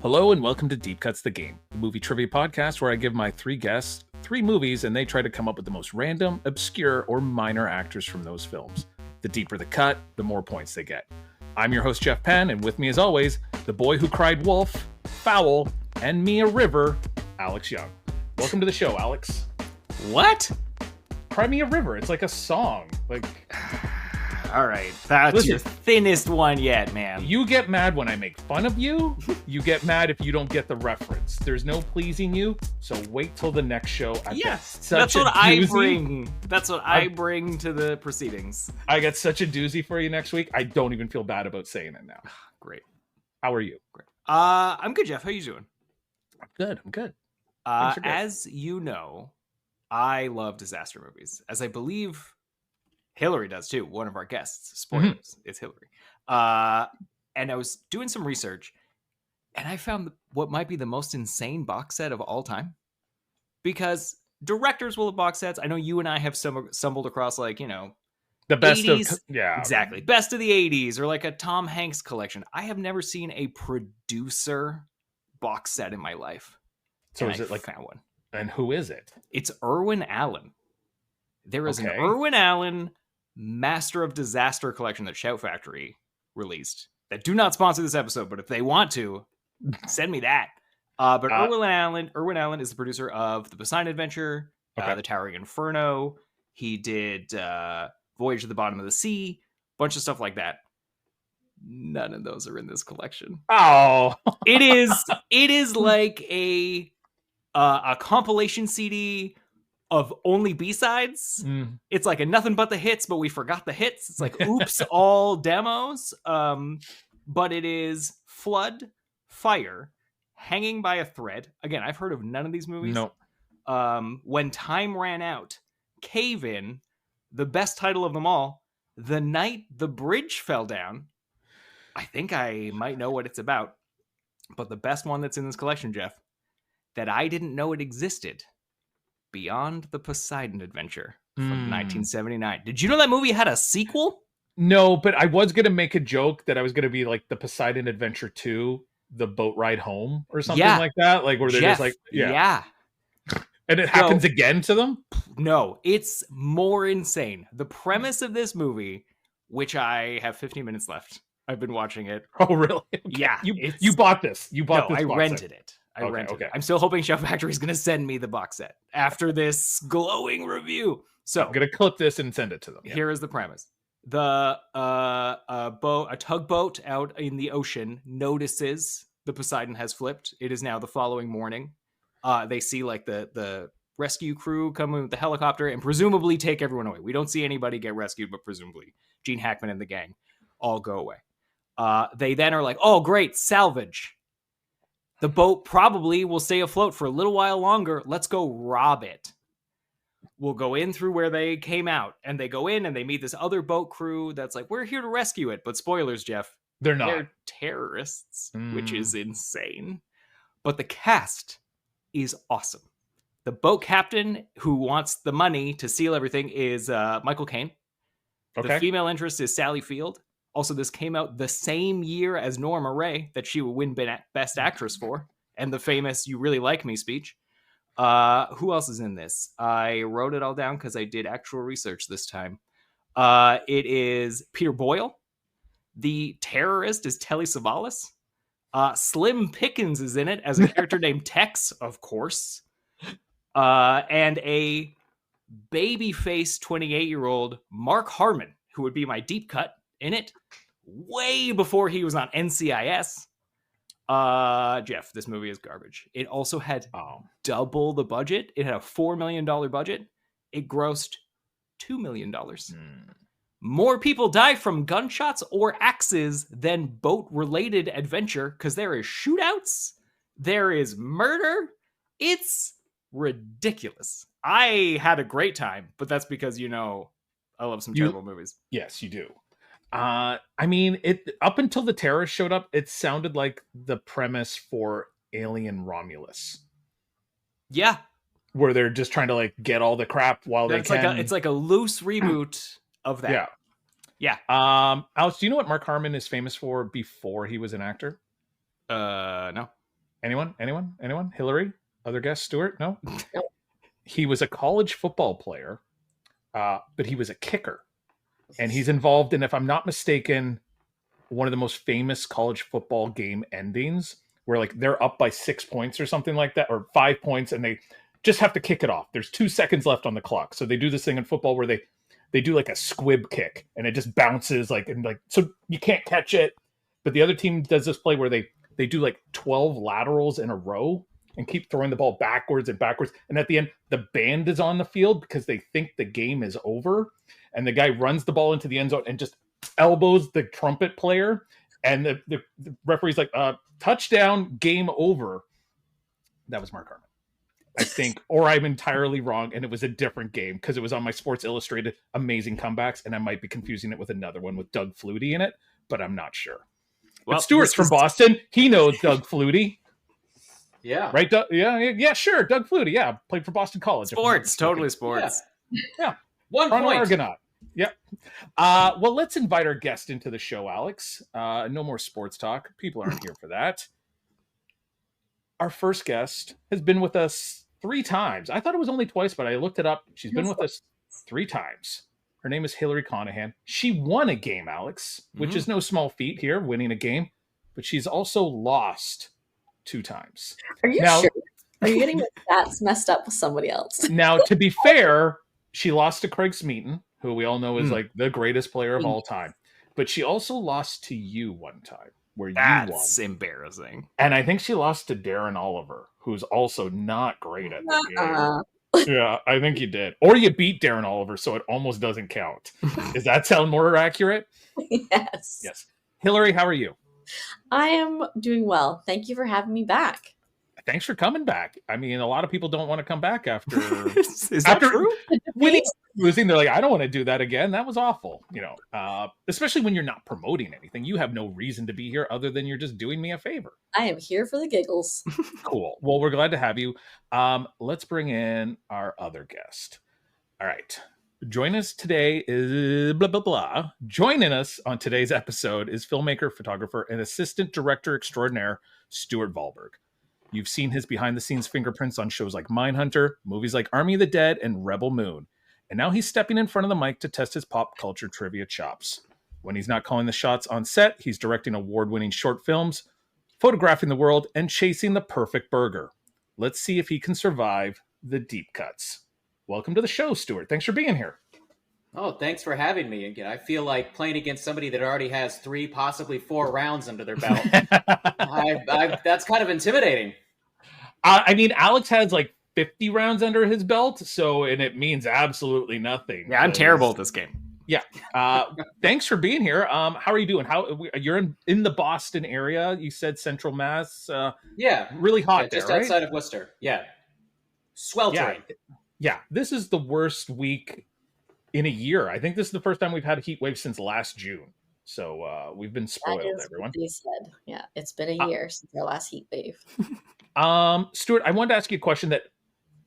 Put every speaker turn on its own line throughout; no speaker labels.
Hello and welcome to Deep Cuts the Game, the movie trivia podcast where I give my three guests three movies and they try to come up with the most random, obscure, or minor actors from those films. The deeper the cut, the more points they get. I'm your host, Jeff Penn, and with me as always, the boy who cried wolf, foul, and me a river, Alex Young. Welcome to the show, Alex.
What?
Cry Me a River. It's like a song.
All right, that's your thinnest one yet, man.
You get mad when I make fun of you. You get mad if you don't get the reference. There's no pleasing you, so wait till the next show.
That's what I bring. That's what I bring to the proceedings.
I got such a doozy for you next week. I don't even feel bad about saying it now.
Great.
How are you?
Great. I'm good, Jeff. How you doing?
I'm good.
As you know, I love disaster movies, as I believe Hilary does too. One of our guests. Spoilers. It's Hilary. And I was doing some research, and I found what might be the most insane box set of all time. Because directors will have box sets. I know you and I have stumbled across, the
best
80s,
of
exactly, best of the 80s, or like a Tom Hanks collection. I have never seen a producer box set in my life.
So is it like
found one?
And who is it?
It's Irwin Allen. There is an Irwin Allen Master of Disaster collection that Shout Factory released. That do not sponsor this episode, but if they want to, send me that. But Irwin Allen is the producer of The Poseidon Adventure, The Towering Inferno. He did Voyage to the Bottom of the Sea, bunch of stuff like that. None of those are in this collection.
Oh,
it is like a compilation CD of only B-sides. It's like a nothing but the hits, but we forgot the hits. It's like oops, all demos. But it is Flood, Fire, Hanging by a Thread. Again, I've heard of none of these movies.
No.
When Time Ran Out, Cave In, the best title of them all, The Night the Bridge Fell Down. I think I might know what it's about. But the best one that's in this collection, Jeff, that I didn't know it existed, Beyond the Poseidon Adventure from 1979. Did you know that movie had a sequel?
No, but I was going to make a joke that I was going to be like the Poseidon Adventure 2, the boat ride home or something like that. Like where they're
Jeff,
just like,
yeah.
And it happens again to them?
No, it's more insane. The premise of this movie, which I have 15 minutes left. I've been watching it.
Oh, really? Okay.
Yeah.
You bought this. You bought this.
I rented it. I rented it. I'm still hoping Shout Factory is going to send me the box set after this glowing review. So
I'm going to clip this and send it to them.
Here is the premise. A tugboat out in the ocean notices the Poseidon has flipped. It is now the following morning. They see like the rescue crew come in with the helicopter and presumably take everyone away. We don't see anybody get rescued, but presumably Gene Hackman and the gang all go away. They then are like, oh, great, salvage. The boat probably will stay afloat for a little while longer. Let's go rob it. We'll go in through where they came out. And they go in and they meet this other boat crew that's like, we're here to rescue it. But spoilers, Jeff.
They're not.
They're terrorists, which is insane. But the cast is awesome. The boat captain who wants the money to seal everything is Michael Caine.
Okay.
The female interest is Sally Field. Also, this came out the same year as Norma Rae that she would win Best Actress for, and the famous You Really Like Me speech. Who else is in this? I wrote it all down because I did actual research this time. It is Peter Boyle. The terrorist is Telly Savalas. Slim Pickens is in it as a character named Tex, of course. And a baby-faced 28-year-old Mark Harmon, who would be my deep cut in it way before he was on NCIS. Jeff, this movie is garbage. It also had double the budget. It had a $4 million budget. It grossed $2 million. More people die from gunshots or axes than boat-related adventure because there is shootouts, there is murder. It's ridiculous. I had a great time, but that's because, I love some terrible movies.
Yes, you do. I mean, up until the terrorists showed up, it sounded like the premise for Alien Romulus.
Yeah.
Where they're just trying to get all the crap while they can.
It's like a loose reboot of that. Yeah.
Alex, do you know what Mark Harmon is famous for before he was an actor?
No.
Anyone? Hilary? Other guest? Stuart? No?
Nope.
He was a college football player, but he was a kicker. And he's involved in, if I'm not mistaken, one of the most famous college football game endings where like they're up by 6 points or something like that, or 5 points, and they just have to kick it off. There's 2 seconds left on the clock. So they do this thing in football where they do like a squib kick and it just bounces so you can't catch it. But the other team does this play where they do like 12 laterals in a row and keep throwing the ball backwards and backwards. And at the end, the band is on the field because they think the game is over. And the guy runs the ball into the end zone and just elbows the trumpet player. And the referee's like, touchdown, game over. That was Mark Harmons, I think, or I'm entirely wrong, and it was a different game because it was on my Sports Illustrated Amazing Comebacks, and I might be confusing it with another one with Doug Flutie in it, but I'm not sure. Well, but Stuart's from Boston. He knows Doug Flutie.
Yeah.
Right, Doug? Yeah, sure. Doug Flutie, yeah. Played for Boston College.
Sports, totally sports.
Yeah.
1 point.
Argonaut. Yep. Well, let's invite our guest into the show, Alex. No more sports talk. People aren't here for that. Our first guest has been with us 3 times. I thought it was only twice, but I looked it up. She's been with us 3 times. Her name is Hilary Connaghan. She won a game, Alex, which is no small feat here, winning a game. But she's also lost 2 times.
Are you sure? Are you getting the stats messed up with somebody else?
Now, to be fair, she lost to Craig Smeaton, who we all know is like the greatest player of all time. But she also lost to you one time, where you won.
That's embarrassing.
And I think she lost to Darren Oliver, who's also not great at the game. Yeah, I think you did. Or you beat Darren Oliver, so it almost doesn't count. Does that sound more accurate?
Yes.
Yes. Hilary, how are you?
I am doing well. Thank you for having me back.
Thanks for coming back. I mean, a lot of people don't want to come back after
Is that true?
Winning, losing. They're like, I don't want to do that again. That was awful. Especially when you're not promoting anything. You have no reason to be here other than you're just doing me a favor.
I am here for the giggles.
Cool. Well, we're glad to have you. Let's bring in our other guest. All right. Join us today is blah, blah, blah. Joining us on today's episode is filmmaker, photographer, and assistant director extraordinaire, Stuart Valberg. You've seen his behind-the-scenes fingerprints on shows like Mindhunter, movies like Army of the Dead, and Rebel Moon. And now he's stepping in front of the mic to test his pop culture trivia chops. When he's not calling the shots on set, he's directing award-winning short films, photographing the world, and chasing the perfect burger. Let's see if he can survive the deep cuts. Welcome to the show, Stuart. Thanks for being here.
Oh, thanks for having me again. I feel like playing against somebody that already has 3, possibly 4 rounds under their belt. That's kind of intimidating.
I mean, Alex has like 50 rounds under his belt, and it means absolutely nothing.
Yeah, I'm terrible at this game.
Yeah. Thanks for being here. How are you doing? You're in the Boston area? You said Central Mass.
Yeah,
really hot
just
there, right?
outside of Worcester. Yeah, sweltering.
Yeah, this is the worst week in a year. I think this is the first time we've had a heat wave since last June. So we've been spoiled,
that is
everyone.
What they said. Yeah, it's been a year since our last heat wave.
Stuart, I wanted to ask you a question that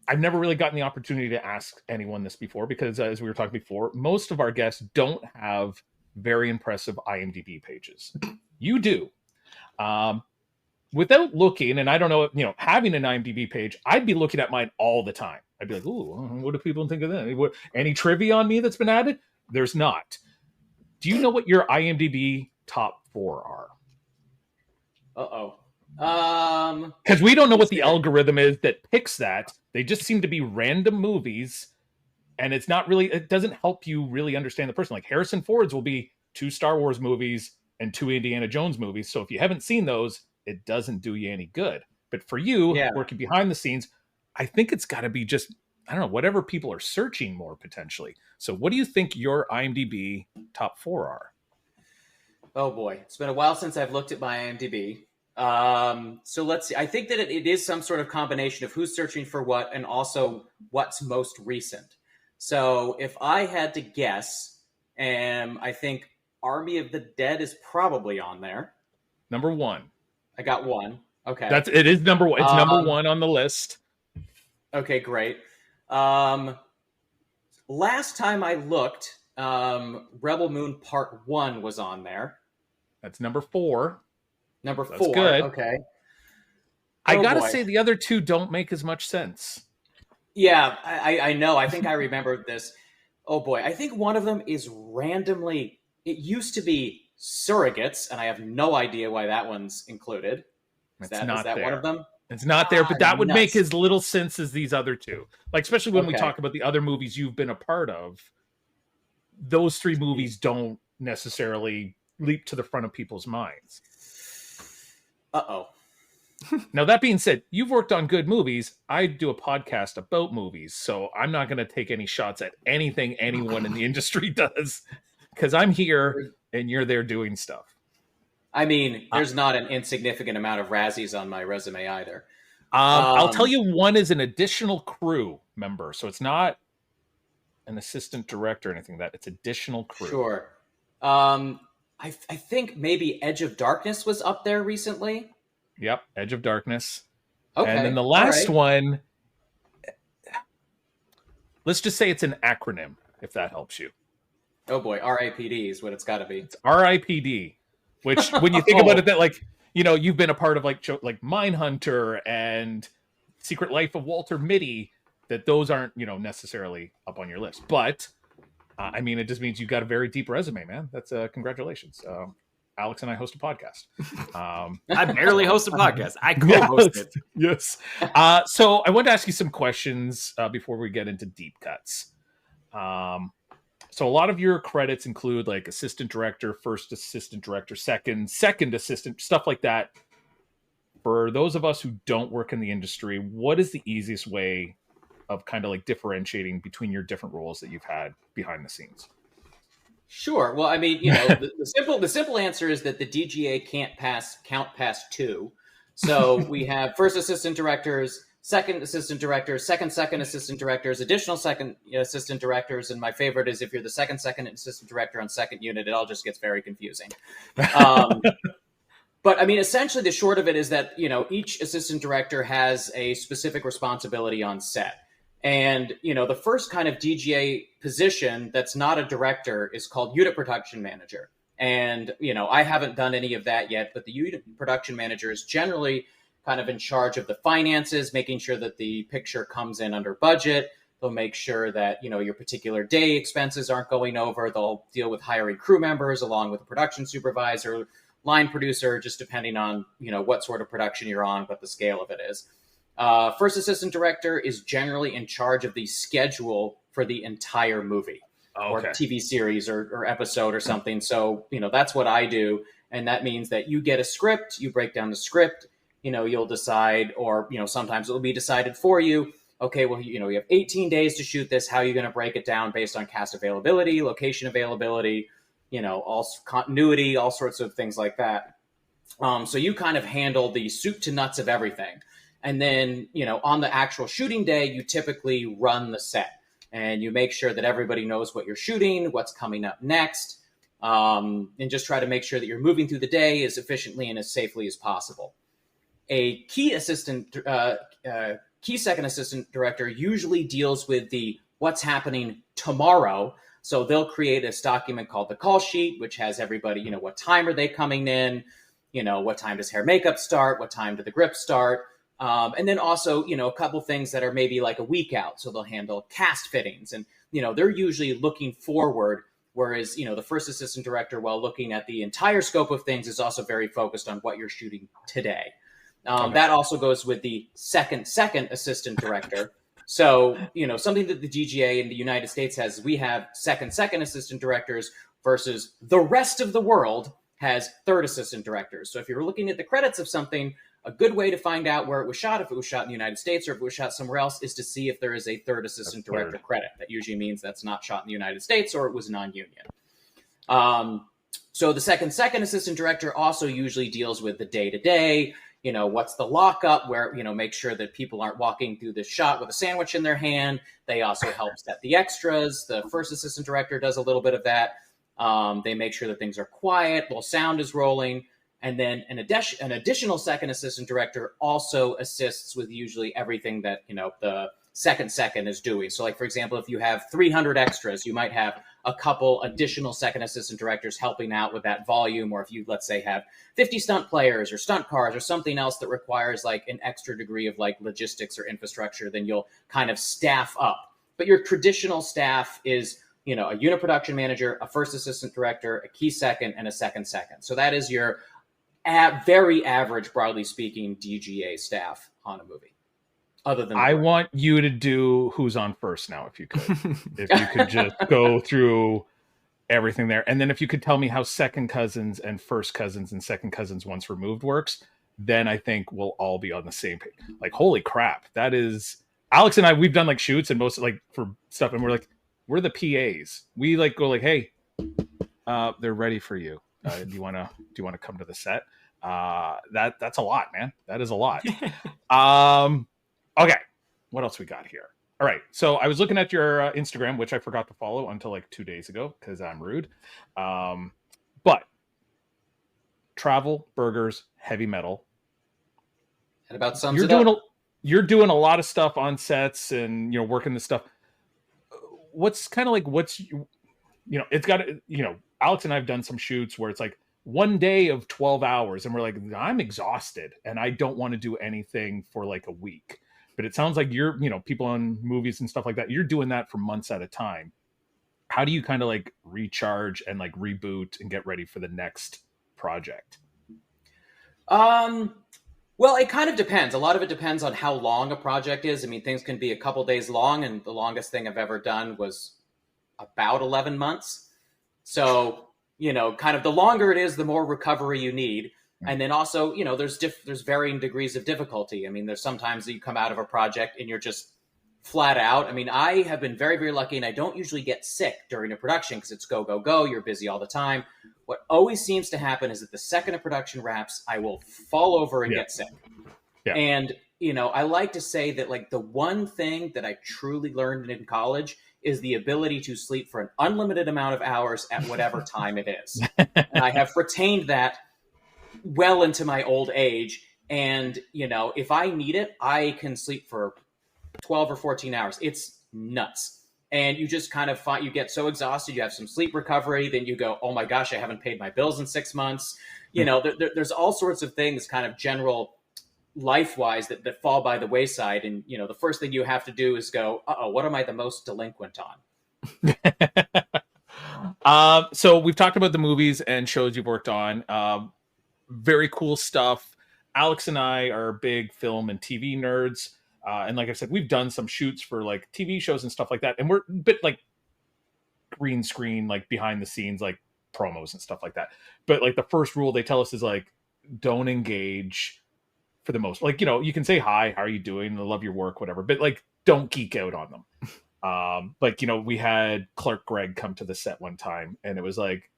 I've never really gotten the opportunity to ask anyone this before, because as we were talking before, most of our guests don't have very impressive IMDb pages. You do. Without looking, and I don't know, having an IMDb page, I'd be looking at mine all the time. I'd be like, ooh, what do people think of that? Any trivia on me that's been added? There's not. Do you know what your IMDb top 4 are?
Uh-oh.
Because we don't know what the algorithm is that picks that. They just seem to be random movies, and it doesn't help you really understand the person. Like Harrison Ford's will be 2 Star Wars movies and 2 Indiana Jones movies. So if you haven't seen those, it doesn't do you any good. But for you, working behind the scenes, I think it's got to be just, I don't know, whatever people are searching more potentially. So what do you think your IMDb top 4 are?
Oh boy, it's been a while since I've looked at my IMDb. So let's see. I think that it is some sort of combination of who's searching for what and also what's most recent. So if I had to guess, I think Army of the Dead is probably on there.
Number 1.
I got 1. Okay.
It is number 1. It's number 1 on the list.
Okay, great. Last time I looked, Rebel Moon Part 1 was on there.
That's number 4.
Number 4.
That's good.
Okay.
I
Oh,
gotta
boy.
say the other two don't make as much sense.
Yeah, I know. I think I remember this. Oh boy, I think one of them is randomly. It used to be surrogates, and I have no idea why that one's included. Is
It's
that
not
one of
there.
them?
It's not there, but that would make
Nuts.
as little sense as these other two. Like, especially when we
Okay.
talk about the other movies you've been a part of, those three movies don't necessarily leap to the front of people's minds.
Uh-oh.
Now, that being said, you've worked on good movies. I do a podcast about movies, so I'm not going to take any shots at anything anyone in the industry does, because I'm here and you're there doing stuff.
I mean, there's not an insignificant amount of Razzies on my resume either.
I'll tell you, one is an additional crew member, so it's not an assistant director or anything like that. It's additional crew.
Sure. I think maybe Edge of Darkness was up there recently.
Yep, Edge of Darkness.
Okay.
And then the
all
last
right.
one, let's just say it's an acronym, if that helps you.
Oh boy, RIPD is what it's got to be.
It's RIPD, which when you think about it, that, like, you know, you've been a part of like Mindhunter and Secret Life of Walter Mitty, that those aren't, you know, necessarily up on your list. But I mean, it just means you've got a very deep resume, man. That's congratulations. Alex and I host a podcast.
I barely host a podcast. I co-host it.
Yes. So I wanted to ask you some questions before we get into deep cuts. So a lot of your credits include like assistant director, first assistant director, second assistant, stuff like that. For those of us who don't work in the industry, what is the easiest way of kind of like differentiating between your different roles that you've had behind the scenes?
Sure. Well, I mean, you know, the simple answer is that the DGA can't count past two. So we have first assistant directors, second assistant directors, second assistant directors, additional second assistant directors, and my favorite is if you're the second assistant director on second unit, it all just gets very confusing. But I mean, essentially, the short of it is that, you know, each assistant director has a specific responsibility on set. And, you know, the first kind of DGA position that's not a director is called unit production manager. And, you know, I haven't done any of that yet, but the unit production manager is generally kind of in charge of the finances, making sure that the picture comes in under budget. They'll make sure that, you know, your particular day expenses aren't going over. They'll deal with hiring crew members along with a production supervisor, line producer, just depending on, you know, what sort of production you're on, what the scale of it is. First assistant director is generally in charge of the schedule for the entire movie or TV series or episode or something. So, you know, that's what I do. And that means that you get a script, you break down the script, you know, you'll decide, or, you know, sometimes it'll be decided for you. Okay, well, you know, you have 18 days to shoot this. How are you going to break it down based on cast availability, location availability, you know, all continuity, all sorts of things like that. So you kind of handle the soup to nuts of everything. And then, you know, on the actual shooting day, you typically run the set and you make sure that everybody knows what you're shooting, what's coming up next, and just try to make sure that you're moving through the day as efficiently and as safely as possible. A key second assistant director usually deals with the what's happening tomorrow. So they'll create this document called the call sheet, which has everybody, you know, what time are they coming in? You know, what time does hair makeup start? What time do the grips start? And then also, you know, a couple things that are maybe like a week out. So they'll handle cast fittings and, you know, they're usually looking forward. Whereas, you know, the first assistant director, while looking at the entire scope of things, is also very focused on what you're shooting today. That also goes with the second assistant director. So, you know, something that the DGA in the United States has, we have second assistant directors versus the rest of the world has third assistant directors. So if you're looking at the credits of something, a good way to find out where it was shot, if it was shot in the United States or if it was shot somewhere else, is to see if there is a third assistant director credit. That usually means that's not shot in the United States or it was non-union. So the second assistant director also usually deals with the day-to-day, you know, what's the lockup, where, you know, make sure that people aren't walking through the shot with a sandwich in their hand. They also help set the extras. The first assistant director does a little bit of that. They make sure that things are quiet while sound is rolling. And then an additional second assistant director also assists with usually everything that, you know, the second is doing. So like, for example, if you have 300 extras, you might have a couple additional second assistant directors helping out with that volume. Or if you, let's say, have 50 stunt players or stunt cars or something else that requires like an extra degree of like logistics or infrastructure, then you'll kind of staff up. But your traditional staff is, a unit production manager, a first assistant director, a key second, and a second. So that is your very average, broadly speaking, DGA staff on a movie. Other than
I want you to do who's on first now, if you could. If you could just go through everything there. And then if you could tell me how second cousins and first cousins and second cousins once removed works, then I think we'll all be on the same page. Like, holy crap. That is... Alex and I, we've done like shoots and most like for stuff. And we're the PAs. We like go like, hey, they're ready for you. Do you want to come to the set? That's a lot, man. That is a lot. Okay, what else we got here? All right, so I was looking at your Instagram, which I forgot to follow until like 2 days ago because I'm rude. But travel, burgers, heavy metal.
That about sums it up.
You're doing a lot of stuff on sets and working this stuff. What's kind of like it's got Alex and I have done some shoots where it's like one day of 12 hours and we're like, I'm exhausted and I don't want to do anything for like a week. But it sounds like you're, people on movies and stuff like that, you're doing that for months at a time. How do you kind of like recharge and like reboot and get ready for the next project?
Well, it kind of depends. A lot of it depends on how long a project is. I mean, things can be a couple days long, and the longest thing I've ever done was about 11 months. So, kind of the longer it is, the more recovery you need. And then also, there's varying degrees of difficulty. I mean, there's sometimes that you come out of a project and you're just flat out. I mean, I have been very, very lucky, and I don't usually get sick during a production because it's go, go, go. You're busy all the time. What always seems to happen is that the second a production wraps, I will fall over and get sick. Yeah. And, I like to say that like the one thing that I truly learned in college is the ability to sleep for an unlimited amount of hours at whatever time it is. And I have retained that well into my old age. And, if I need it, I can sleep for 12 or 14 hours. It's nuts. And you just kind of find, you get so exhausted, you have some sleep recovery, then you go, oh my gosh, I haven't paid my bills in 6 months. There's all sorts of things kind of general life-wise that fall by the wayside. And, the first thing you have to do is go, what am I the most delinquent
on? So we've talked about the movies and shows you've worked on. Very cool stuff. Alex and I are big film and TV nerds. And like I said, we've done some shoots for like TV shows and stuff like that. And we're a bit like green screen, like behind the scenes, like promos and stuff like that. But like the first rule they tell us is like, don't engage for the most, like, you can say, hi, how are you doing? I love your work, whatever. But like, don't geek out on them. We had Clark Gregg come to the set one time and it was like,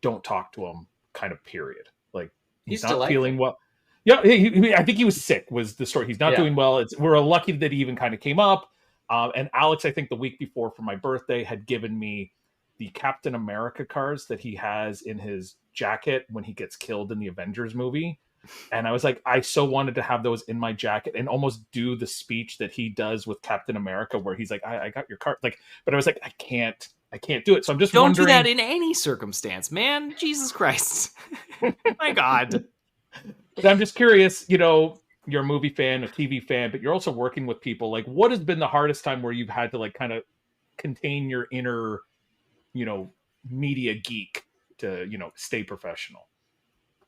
don't talk to him kind of period. Like he's not feeling well. Yeah, I think he was sick was the story. He's not doing well. We're lucky that he even kind of came up. And Alex, I think the week before for my birthday, had given me the Captain America cards that he has in his jacket when he gets killed in the Avengers movie. And I was like, I so wanted to have those in my jacket and almost do the speech that he does with Captain America, where he's like, I got your card. Like, but I was like, I can't do it. So I'm just wondering.
Don't do that in any circumstance, man. Jesus Christ. My God.
But I'm just curious, you're a movie fan, a TV fan, but you're also working with people. Like, what has been the hardest time where you've had to like kind of contain your inner, media geek to, stay professional?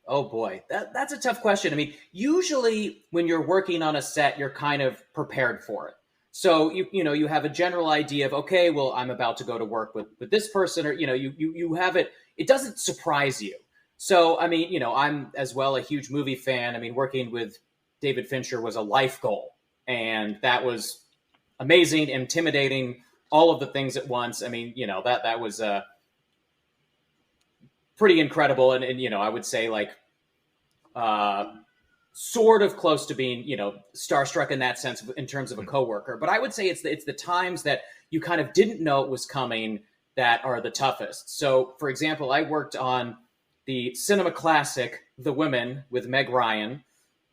Oh boy, that's a tough question. I mean, usually when you're working on a set, you're kind of prepared for it. So you have a general idea of, okay, well, I'm about to go to work with this person, or you have it. It doesn't surprise you. So, I mean, I'm as well a huge movie fan. I mean, working with David Fincher was a life goal, and that was amazing, intimidating, all of the things at once. I mean, that was pretty incredible. And I would say like sort of close to being, starstruck in that sense in terms of a coworker. But I would say it's the times that you kind of didn't know it was coming that are the toughest. So, for example, I worked on the cinema classic, The Women, with Meg Ryan.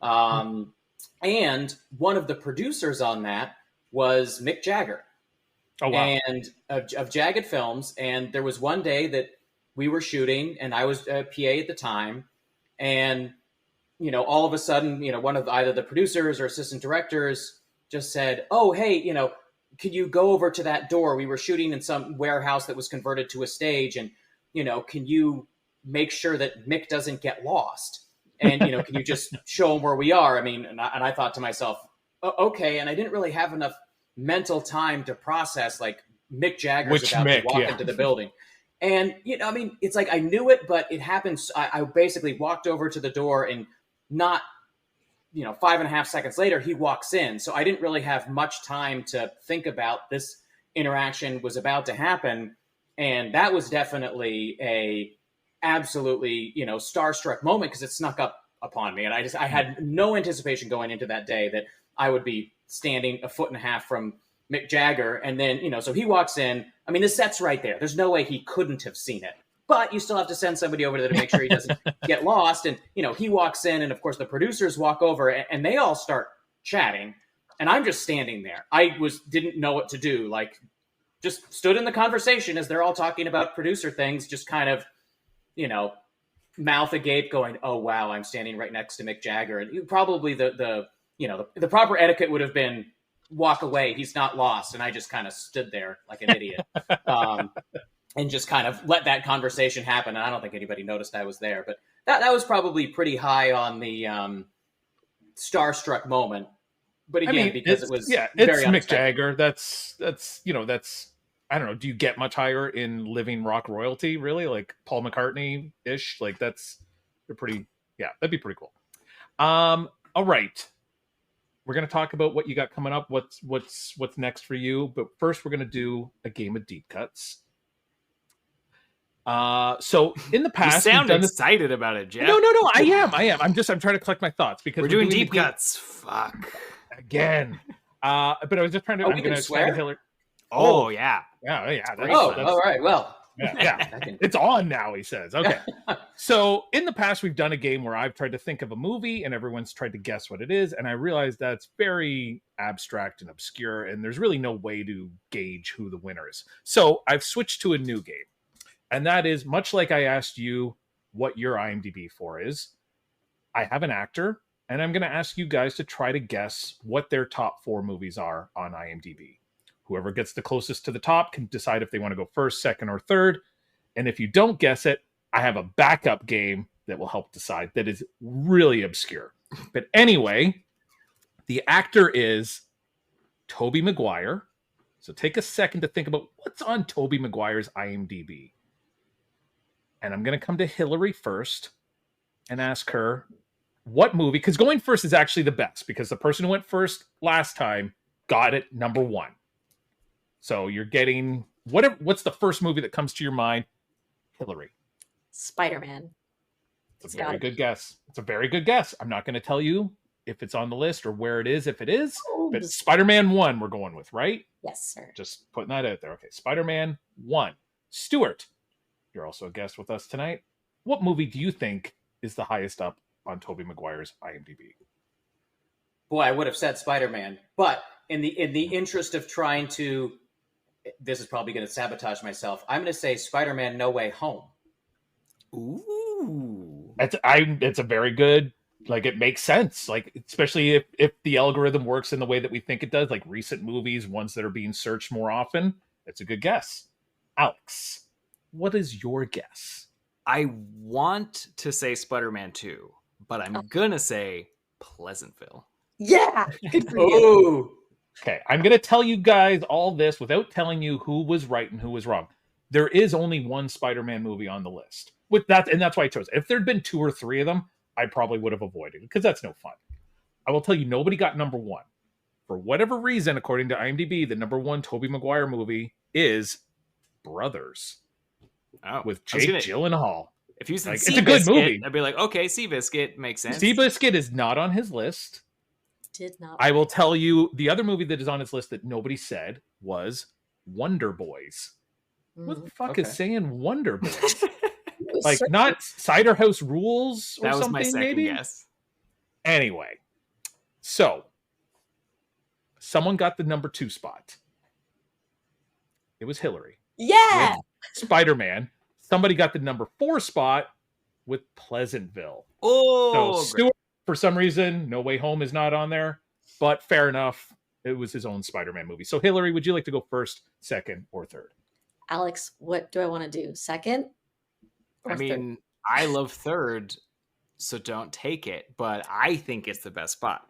And one of the producers on that was Mick Jagger.
Oh, wow.
And of Jagged Films. And there was one day that we were shooting, and I was a PA at the time. And, all of a sudden, one of either the producers or assistant directors just said, "Oh, hey, could you go over to that door? We were shooting in some warehouse that was converted to a stage. And, can you make sure that Mick doesn't get lost? And, can you just show him where we are?" I mean, and I thought to myself, okay. And I didn't really have enough mental time to process like Mick Jagger's about to walk into the building. And, it's like I knew it, but it happens. I basically walked over to the door, and not, 5.5 seconds later, he walks in. So I didn't really have much time to think about this interaction was about to happen. And that was definitely a absolutely, starstruck moment, because it snuck up upon me. And I had no anticipation going into that day that I would be standing 1.5 feet from Mick Jagger. And then, so he walks in. I mean, the set's right there. There's no way he couldn't have seen it. But you still have to send somebody over there to make sure he doesn't get lost. And, he walks in, and of course the producers walk over, and they all start chatting. And I'm just standing there. I didn't know what to do. Like, just stood in the conversation as they're all talking about producer things, just kind of, mouth agape going, "Oh, wow, I'm standing right next to Mick Jagger." And probably the proper etiquette would have been walk away. He's not lost. And I just kind of stood there like an idiot. And just kind of let that conversation happen. And I don't think anybody noticed I was there, but that was probably pretty high on the starstruck moment. But again, because it was
it's
very
Mick Jagger. That's I don't know. Do you get much higher in living rock royalty? Really, like Paul McCartney ish? Like they're pretty. Yeah, that'd be pretty cool. All right, we're gonna talk about what you got coming up. What's next for you? But first, we're gonna do a game of deep cuts. So in the past,
you sound excited about it, Jeff.
No. I am. I'm trying to collect my thoughts because
we're doing deep cuts. Fuck.
Again. But I was just trying to.
I'm going to swear.
Hillary.
Oh yeah.
Yeah.
All right. Well.
Yeah. It's on now. He says. Okay. So in the past, we've done a game where I've tried to think of a movie, and everyone's tried to guess what it is, and I realized that's very abstract and obscure, and there's really no way to gauge who the winner is. So I've switched to a new game. And that is, much like I asked you what your IMDb for is, I have an actor, and I'm going to ask you guys to try to guess what their top 4 movies are on IMDb. Whoever gets the closest to the top can decide if they want to go first, second, or third. And if you don't guess it, I have a backup game that will help decide that is really obscure. But anyway, the actor is Tobey Maguire. So take a second to think about what's on Tobey Maguire's IMDb. And I'm going to come to Hilary first and ask her what movie, because going first is actually the best, because the person who went first last time got it number 1. So you're getting, what's the first movie that comes to your mind, Hilary?
Spider-Man.
It's a very good guess. It's a very good guess. I'm not going to tell you if it's on the list or where it is, if it is, but Spider-Man 1 we're going with, right?
Yes, sir.
Just putting that out there. Okay, Spider-Man 1. Stuart, you're also a guest with us tonight. What movie do you think is the highest up on Tobey Maguire's IMDb?
Boy, I would have said Spider-Man, but in the interest of trying to, this is probably going to sabotage myself, I'm going to say Spider-Man No Way Home.
Ooh,
it's a very good. Like, it makes sense. Like, especially if the algorithm works in the way that we think it does, like recent movies, ones that are being searched more often. It's a good guess. Alex, what is your guess?
I want to say Spider-Man 2, but I'm gonna say Pleasantville.
Yeah. Good for you.
Oh,
Okay, I'm going to tell you guys all this without telling you who was right and who was wrong. There is only one Spider-Man movie on the list. With that, and that's why I chose it. If there'd been 2 or 3 of them, I probably would have avoided it, because that's no fun. I will tell you, nobody got number 1. For whatever reason, according to IMDb, the number 1 Tobey Maguire movie is Brothers.
Oh,
with Jake Gyllenhaal.
If you said
it's a good movie,
I'd be like, okay, Seabiscuit makes sense.
Seabiscuit is not on his list.
Did not.
I will tell you, the other movie that is on his list that nobody said was Wonder Boys. What the fuck is saying Wonder Boys? Like, not Cider House Rules or something, maybe? That was my second
guess.
Anyway, so someone got the number 2 spot. It was Hilary.
Yeah.
Spider-Man. Somebody got the number 4 spot with Pleasantville.
Oh,
So Stuart, for some reason, No Way Home is not on there, but fair enough. It was his own Spider-Man movie. So Hilary, would you like to go first, second, or third?
Alex, what do I want to do? Second? Or
I mean, I love third, so don't take it, but I think it's the best spot.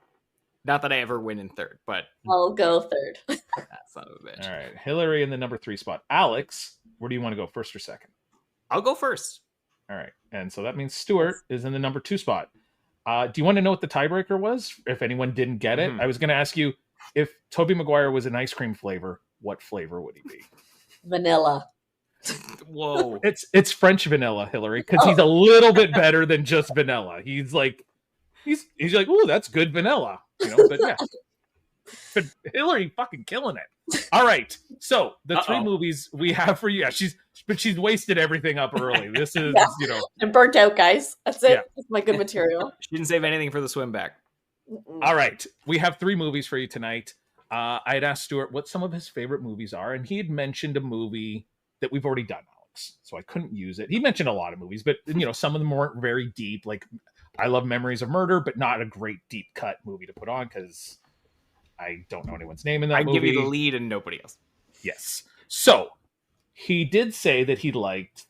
Not that I ever win in third, but
I'll go third.
that son of a bitch.
All right, Hilary in the number 3 spot. Alex, where do you want to go, first or second?
I'll go first.
All right, and so that means Stuart is in the number 2 spot. Do you want to know what the tiebreaker was? If anyone didn't get it, I was going to ask you, if Tobey Maguire was an ice cream flavor, what flavor would he be?
Vanilla.
Whoa.
It's French vanilla, Hilary, because he's a little bit better than just vanilla. He's like, he's like, oh, that's good vanilla, But yeah, but Hilary fucking killing it. All right, so the 3 movies we have for you. Yeah, she's wasted everything up early. This is
I'm burnt out, guys. That's it. That's my good material.
She didn't save anything for the swim back.
All right, we have 3 movies for you tonight. I had asked Stuart what some of his favorite movies are, and he had mentioned a movie that we've already done, Alex. So I couldn't use it. He mentioned a lot of movies, but some of them weren't very deep. Like, I love Memories of Murder, but not a great deep cut movie to put on because I don't know anyone's name in that movie.
I give you the lead and nobody else.
Yes. So he did say that he liked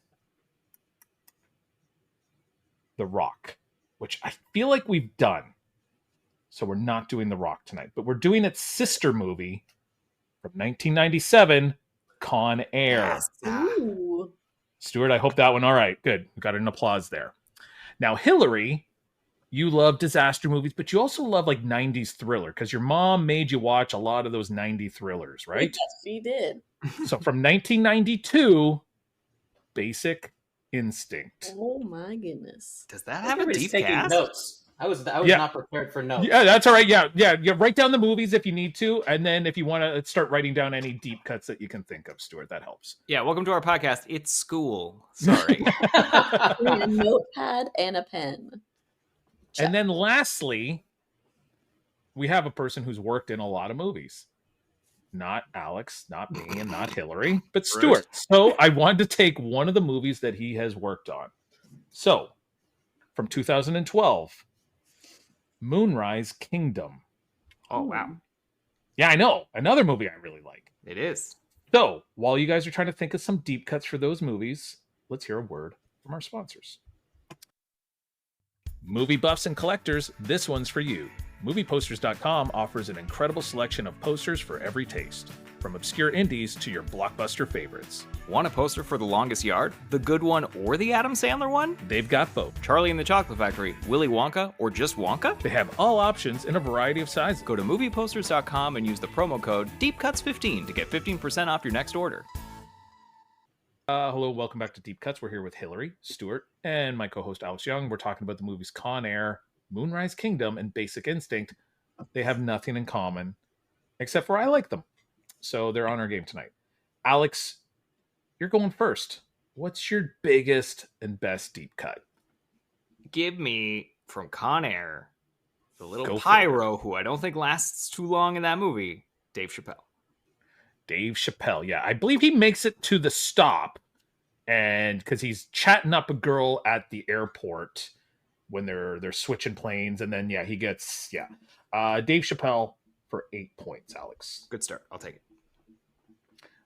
The Rock, which I feel like we've done. So we're not doing The Rock tonight, but we're doing its sister movie from 1997, Con Air.
Yes.
Ooh.
Stuart, I hope that one. All right, good. We got an applause there. Now, Hilary, you love disaster movies, but you also love like 90s thriller because your mom made you watch a lot of those 90s thrillers, right?
Yes, she did.
So from 1992, Basic Instinct.
Oh my goodness.
Does that have a
Everybody's
deep
taking
cast?
notes. I was not prepared for notes.
Yeah, that's all right. Yeah. Write down the movies if you need to, and then if you want to start writing down any deep cuts that you can think of, Stuart, that helps.
Yeah, welcome to our podcast. It's school. Sorry.
A notepad and a pen.
And then lastly, we have a person who's worked in a lot of movies. Not Alex, not me, and not Hilary, but Stuart. So I wanted to take one of the movies that he has worked on. So, from 2012, Moonrise Kingdom.
Oh, wow.
Yeah, I know. Another movie I really like.
It is.
So, while you guys are trying to think of some deep cuts for those movies, let's hear a word from our sponsors. Movie buffs and collectors, this one's for you. MoviePosters.com offers an incredible selection of posters for every taste, from obscure indies to your blockbuster favorites.
Want a poster for The Longest Yard, The Good One, or the Adam Sandler one?
They've got both.
Charlie and the Chocolate Factory, Willy Wonka, or just Wonka?
They have all options in a variety of sizes.
Go to MoviePosters.com and use the promo code DEEPCUTS15 to get 15% off your next order.
Hello, welcome back to Deep Cuts. We're here with Hilary, Stuart, and my co-host Alex Young. We're talking about the movies Con Air, Moonrise Kingdom, and Basic Instinct. They have nothing in common, except for I like them. So they're on our game tonight. Alex, you're going first. What's your biggest and best deep cut?
Give me, from Con Air, the little
Go for
pyro who I don't think lasts too long in that movie, Dave Chappelle.
Dave Chappelle, yeah. I believe he makes it to the stop, and because he's chatting up a girl at the airport when they're switching planes, and then he gets Dave Chappelle for 8 points. Alex,
Good start. I'll take it.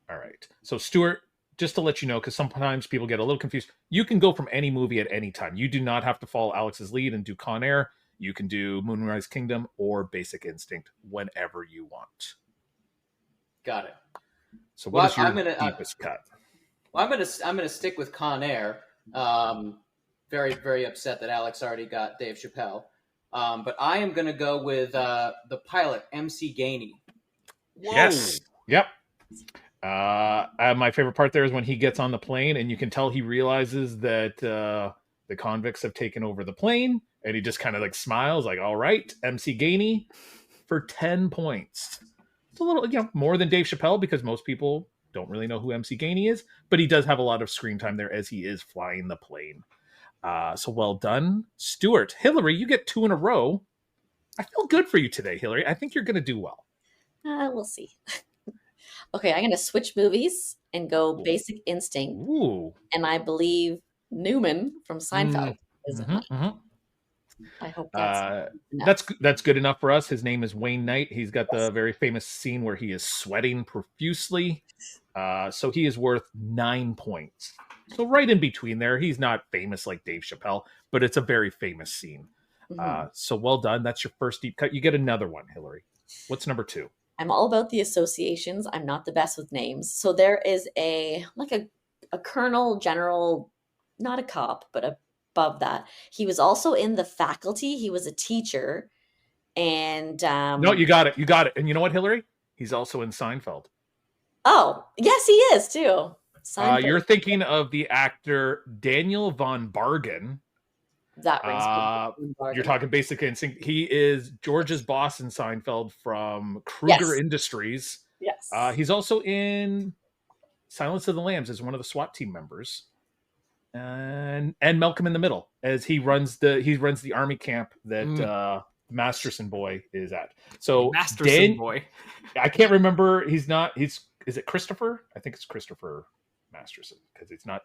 all right. So Stuart, just to let you know, because sometimes people get a little confused, you can go from any movie at any time. You do not have to follow Alex's lead and do Con Air. You can do Moonrise Kingdom or Basic Instinct whenever you want.
Got it.
So what is your deepest cut?
Well, I'm gonna stick with Con Air. Very, very upset that Alex already got Dave Chappelle. But I am gonna go with the pilot, MC Gainey.
Whoa.
Yes. Yep. My favorite part there is when he gets on the plane and you can tell he realizes that the convicts have taken over the plane, and he just kind of like smiles, like, all right, MC Gainey for 10 points. It's a little, more than Dave Chappelle because most people don't really know who MC Gainey is, but he does have a lot of screen time there as he is flying the plane. So well done, Stuart. Hilary, you get 2 in a row. I feel good for you today, Hilary. I think you're going to do well.
We'll see. Okay, I'm gonna switch movies and go
Cool.
Basic Instinct,
Ooh.
and I believe Newman from Seinfeld is in
Mhm,
that.
mhm.
I hope that's
That's
enough.
that's good enough for us. His name is Wayne Knight. He's got the
Yes.
very famous scene where he is sweating profusely. So he is worth 9 points. So right in between there. He's not famous like Dave Chappelle, but it's a very famous scene.
Mhm.
So well done. That's your first deep cut. You get another one, Hillary. What's number 2?
I'm all about the associations. I'm not the best with names. So there is a colonel, general, not a cop, but above that. He was also in the faculty. He was a teacher, and
No, you got it. You got it. And you know what, Hillary? He's also in Seinfeld.
oh, yes, he is too.
You're
Seinfeld.
thinking of the actor Daniel von Bargen.
That rings a
You're
bargain.
talking Basic Instinct. He is George's boss in Seinfeld from Kruger
Yes.
Industries.
Yes.
He's also in Silence of the Lambs as one of the SWAT team members, and Malcolm in the Middle as he runs the army camp that Masterson boy is at. So
Masterson boy.
I can't remember. Is it Christopher? I think it's Christopher Masterson because it's not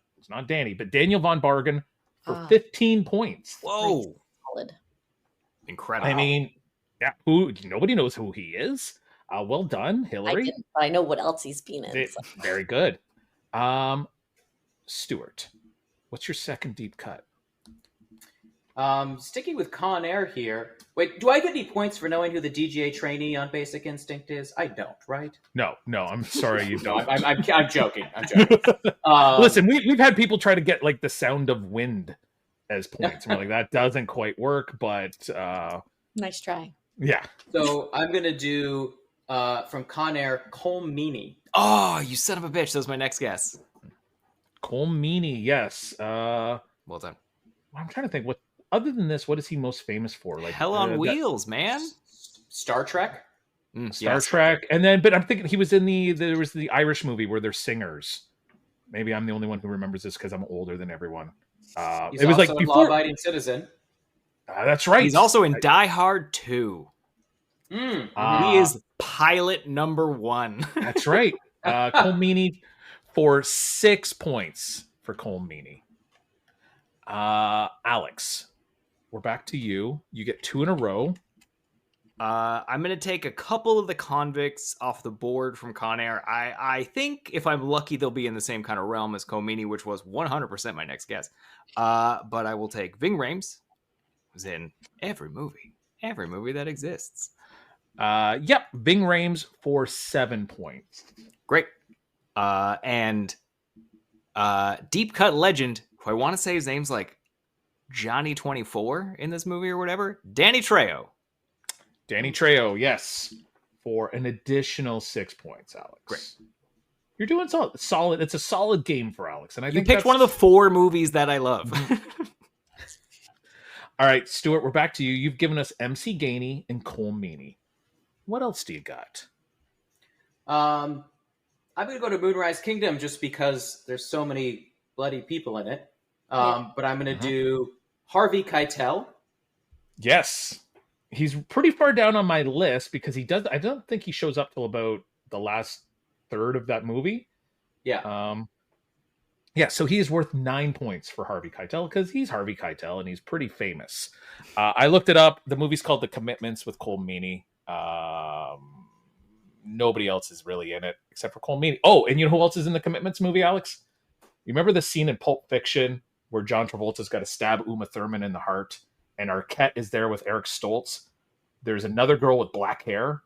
Danny, but Daniel von Bargen for 15 points.
Whoa.
Solid.
Incredible.
I mean, yeah, nobody knows who he is. Well done,
I
Hillary.
didn't, but I know what else he's been in. So.
Very good. Stuart, what's your second deep cut?
Sticking with Con Air here. Wait, do I get any points for knowing who the DGA trainee on Basic Instinct is? I don't, right?
No, I'm sorry you
No,
don't.
I'm joking. I'm joking.
Listen, we've had people try to get like the Sound of Wind as points. And we're like, that doesn't quite work, but
Nice try.
yeah.
So I'm gonna do from Con Air, Colm Meaney.
Oh, you son of a bitch. That was my next guess.
Colm Meaney, yes.
Well done.
I'm trying to think what other than this, what is he most famous for? Like
Hell on Wheels, man.
Star Trek.
Star Trek, and then, but I'm thinking he was in there was the Irish movie where they're singers. Maybe I'm the only one who remembers this because I'm older than everyone.
He's
it was
also
like
a
before.
law-abiding citizen.
That's right.
He's also in Die Hard 2.
Mm.
He is pilot number 1.
That's right. Colm Meaney for 6 points for Colm Meaney. Alex, we're back to you. You get 2 in a row.
I'm going to take a couple of the convicts off the board from Con Air. I think if I'm lucky, they'll be in the same kind of realm as Colm Meaney, which was 100% my next guess. But I will take Ving Rhames, who's in every movie that exists.
Yep, Ving Rhames for 7 points.
Great. And deep cut legend, who I want to say his name's like Johnny 24 in this movie or whatever, Danny Trejo.
Danny Trejo, yes, for an additional 6 points, Alex.
Great.
You're doing solid. It's a solid game for Alex, and I
You
think
picked one of the 4 movies that I love.
All right, Stuart, we're back to you. You've given us MC Gainey and Colm Meaney. What else do you got?
I'm going to go to Moonrise Kingdom just because there's so many bloody people in it. But I'm going to do Harvey Keitel.
Yes. He's pretty far down on my list because I don't think he shows up till about the last third of that movie.
Yeah.
So he is worth 9 points for Harvey Keitel because he's Harvey Keitel and he's pretty famous. I looked it up. The movie's called The Commitments with Colm Meaney. Nobody else is really in it except for Colm Meaney. Oh, and you know who else is in the Commitments movie, Alex? You remember the scene in Pulp Fiction where John Travolta's got to stab Uma Thurman in the heart and Arquette is there with Eric Stoltz? There's another girl with black hair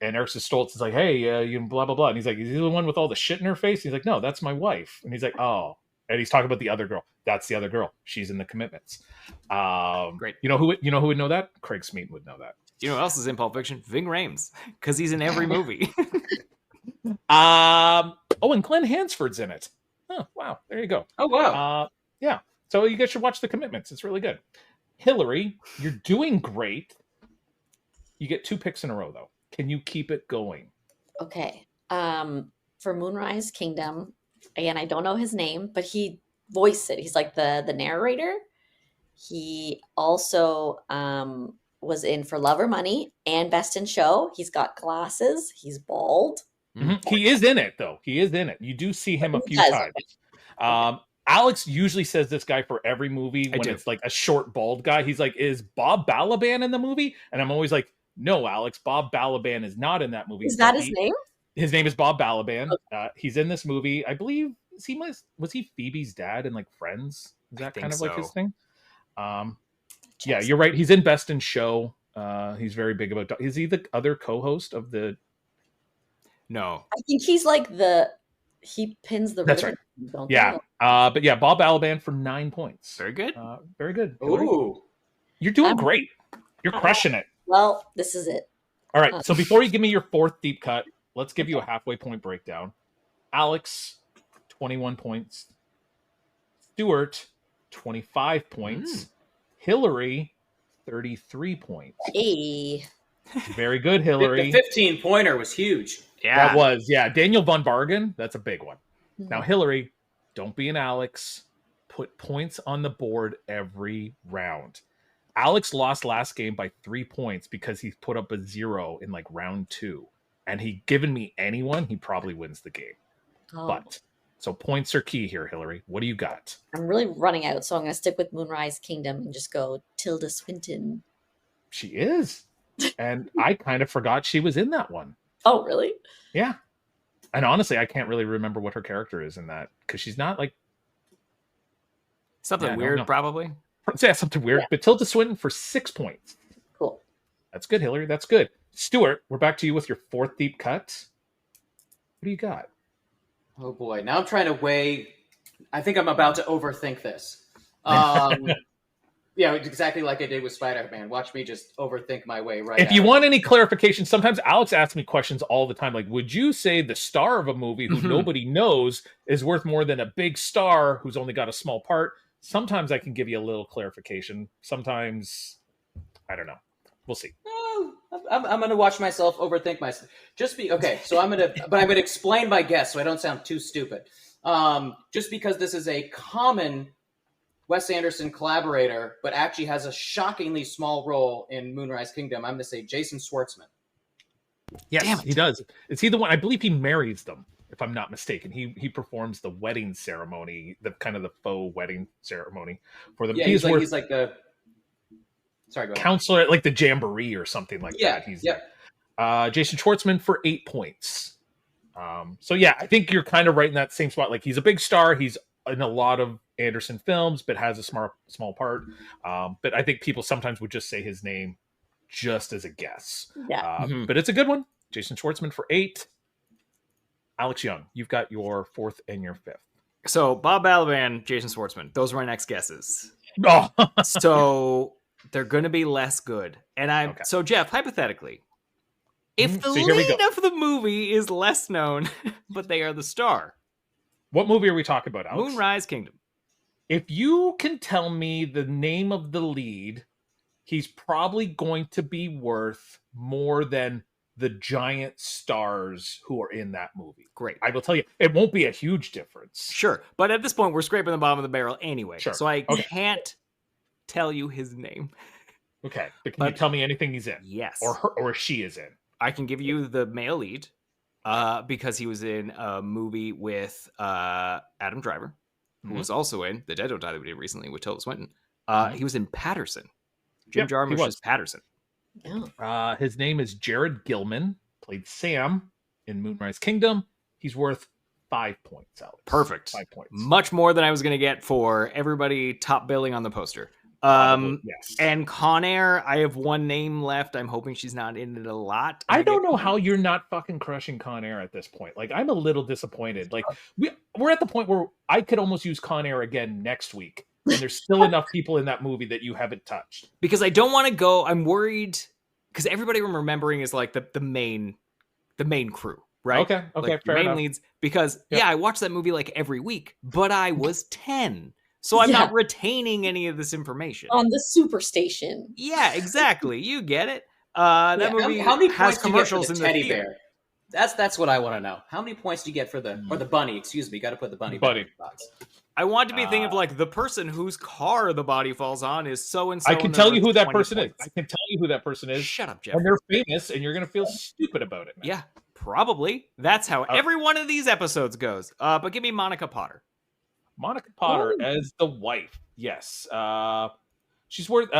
and Eric Stoltz is like, hey, you blah, blah, blah. And he's like, is he the one with all the shit in her face? He's like, no, that's my wife. And he's like, oh. And he's talking about the other girl. That's the other girl. She's in the Commitments.
Great.
You know who would know that? Craig Smeaton would know that.
You know who else is in Pulp Fiction? Ving Rhames, because he's in every movie.
And Glenn Hansford's in it. Oh, wow. There you go.
Oh, wow.
Yeah. So you guys should watch The Commitments. It's really good. Hillary, you're doing great. You get 2 picks in a row, though. Can you keep it going?
Okay. For Moonrise Kingdom, again, I don't know his name, but he voiced it. He's like the narrator. He also was in For Love or Money and Best in Show. He's got glasses. He's bald.
He is in it, though. He is in it. You do see him a few
does,
times.
Okay.
Alex usually says this guy for every movie when it's like a short, bald guy. He's like, is Bob Balaban in the movie? And I'm always like, no, Alex, Bob Balaban is not in that movie.
Is that his name?
His name is Bob Balaban.
Okay.
He's in this movie. I believe, was he Phoebe's dad in like Friends? Is that kind of like his thing? Yeah, you're right. He's in Best in Show. He's very big about. Is he the other co-host of the?
No,
I think he's like he pins the.
That's
ribbon,
right. Yeah, but yeah, Bob Balaban for 9 points.
very good.
Very good.
Ooh,
You're doing great. You're crushing it.
Well, this is it.
All right. So before you give me your fourth deep cut, let's give you a halfway point breakdown. Alex, 21 points. Stuart, 25 points. Hilary, 33 points.
Hey.
Very good, Hilary.
the 15-pointer was huge.
Yeah,
That was, Daniel Von Bargen, that's a big one.
Mhm.
Now, Hilary, don't be an Alex. Put points on the board every round. Alex lost last game by 3 points because he put up a 0 in like round 2. And he given me anyone, he probably wins the game.
Oh,
But, so points are key here, Hilary. What do you got?
I'm really running out, so I'm going to stick with Moonrise Kingdom and just go Tilda Swinton.
She is. And I kind of forgot she was in that one.
Oh, really?
Yeah. And honestly, I can't really remember what her character is in that because she's not like
something
I don't
weird,
know.
probably.
Yeah, something weird.
Yeah.
But Tilda Swinton for 6 points.
Cool.
That's good, Hilary. That's good. Stuart, we're back to you with your fourth deep cut. What do you got?
Oh boy, now I'm trying to weigh. I think I'm about to overthink this. Yeah, exactly like I did with Spider-Man. Watch me just overthink my way right.
If you want any clarification, sometimes Alex asks me questions all the time. Like, would you say the star of a movie who nobody knows is worth more than a big star who's only got a small part? Sometimes I can give you a little clarification. Sometimes, I don't know. We'll see.
I'm going to watch myself overthink myself. So I'm going to explain my guess so I don't sound too stupid. Just because this is a common Wes Anderson collaborator, but actually has a shockingly small role in Moonrise Kingdom, I'm going to say Jason Schwartzman.
Yes, he does. Is he the one? I believe he marries them, if I'm not mistaken. He performs the wedding ceremony, the kind of the faux wedding ceremony for them.
Yeah, he's like the. Sorry, go ahead.
Counselor, like the jamboree or something like that. He's Jason Schwartzman for 8 points. So yeah, I think you're kind of right in that same spot. Like he's a big star. He's in a lot of Anderson films, but has a small part. But I think people sometimes would just say his name just as a guess.
Yeah.
But it's a good one. Jason Schwartzman for 8. Alex Young, you've got your fourth and your fifth.
So Bob Balaban, Jason Schwartzman. Those were my next guesses.
Oh.
So they're going to be less good. And so Jeff, hypothetically, if the lead of the movie is less known, but they are the star.
What movie are we talking about, Alex?
Moonrise Kingdom.
If you can tell me the name of the lead, he's probably going to be worth more than the giant stars who are in that movie.
Great.
I will tell you, it won't be a huge difference.
Sure. But at this point, we're scraping the bottom of the barrel anyway.
Sure.
So I can't tell you his name.
Okay. But can you tell me anything he's in?
Yes.
Or she is in?
I can give you the male lead because he was in a movie with Adam Driver, who was also in The Dead Don't Die that we did recently with Tilda Swinton. He was in Patterson. Jim Jarmusch's Patterson.
Yeah.
His name is Jared Gilman, played Sam in Moonrise Kingdom. He's worth 5 points, Alex.
Perfect.
5 points.
Much more than I was going to get for everybody top billing on the poster.
Yes.
And Con Air, I have one name left. I'm hoping she's not in it a lot.
I don't know how you're not fucking crushing Con Air at this point. Like, I'm a little disappointed. Like, we're at the point where I could almost use Con Air again next week. And there's still enough people in that movie that you haven't touched.
Because I don't want to go. I'm worried because everybody I'm remembering is like the main crew, right?
Okay,
like
fair
main
enough.
leads. Because I watch that movie like every week, but I was 10. So I'm not retaining any of this information.
On the Superstation.
Yeah, exactly. You get it. That movie
how many
has
points do you get for
commercials
the
in
teddy
the theater.
bear? That's what I want to know. How many points do you get for the bunny? Excuse me, got to put the bunny back in the box.
I want to be thinking of like the person whose car the body falls on is so and so.
I can tell you who that person is. I can tell you who that person is.
Shut up, Jeff.
And they're famous, and you're gonna feel stupid about it. Man.
Yeah, probably. That's how every one of these episodes goes. But give me Monica Potter.
Monica Potter as the wife. Yes. She's worth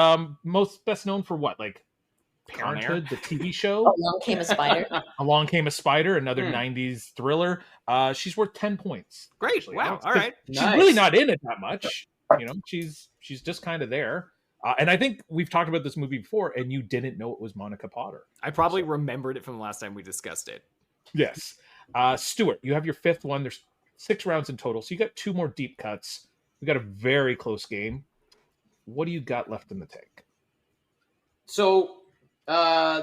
most best known for what? Like Parenthood, the TV show.
Along Came a Spider.
Along Came a Spider, another 90s thriller. She's worth 10 points.
Great.
Actually.
Wow. All right.
She's really not in it that much. You know, she's just kind of there. And I think we've talked about this movie before, and you didn't know it was Monica Potter.
I probably remembered it from the last time we discussed it.
Yes. Stuart, you have your fifth one. There's 6 rounds in total. So you got 2 more deep cuts. We got a very close game. What do you got left in the tank?
So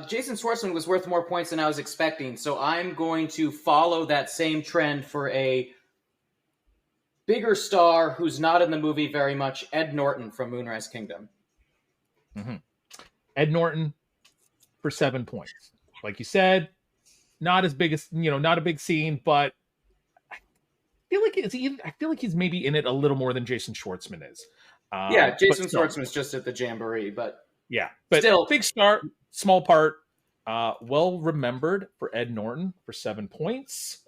Jason Schwartzman was worth more points than I was expecting. So I'm going to follow that same trend for a bigger star who's not in the movie very much, Ed Norton from Moonrise Kingdom.
Mm-hmm. Ed Norton for 7 points. Like you said, not as big as, not a big scene, but I feel like he's maybe in it a little more than Jason Schwartzman is.
Yeah, Jason Schwartzman's just at the Jamboree, but
yeah, but
still
big star, small part. Well remembered for Ed Norton for 7 points.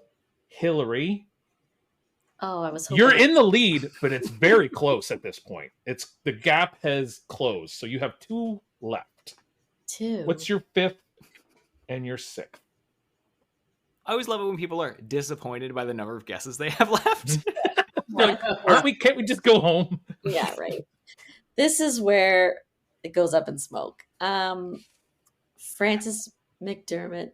Hilary.
Oh, I was hoping.
You're in the lead, but it's very close at this point. The gap has closed, so you have 2 left.
2.
What's your 5th and your 6th?
I always love it when people are disappointed by the number of guesses they have left.
Like, can't we just go home?
Yeah, right. This is where it goes up in smoke. Frances McDermott